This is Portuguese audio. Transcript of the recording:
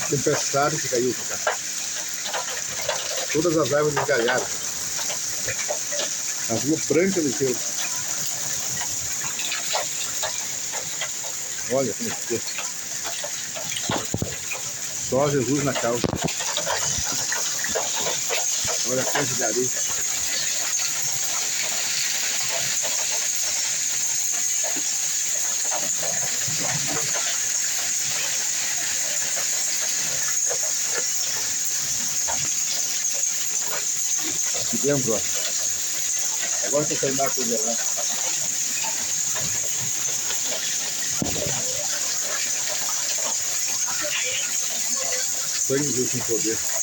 Tempestade que caiu, cara. Todas as árvores desgalharam. A rua branca do céu. Olha como ficou. Só Jesus na causa. Olha a fonte de areia. Aqui dentro, ó. Agora que eu terminar a congelar. Sangue de Deus com poder.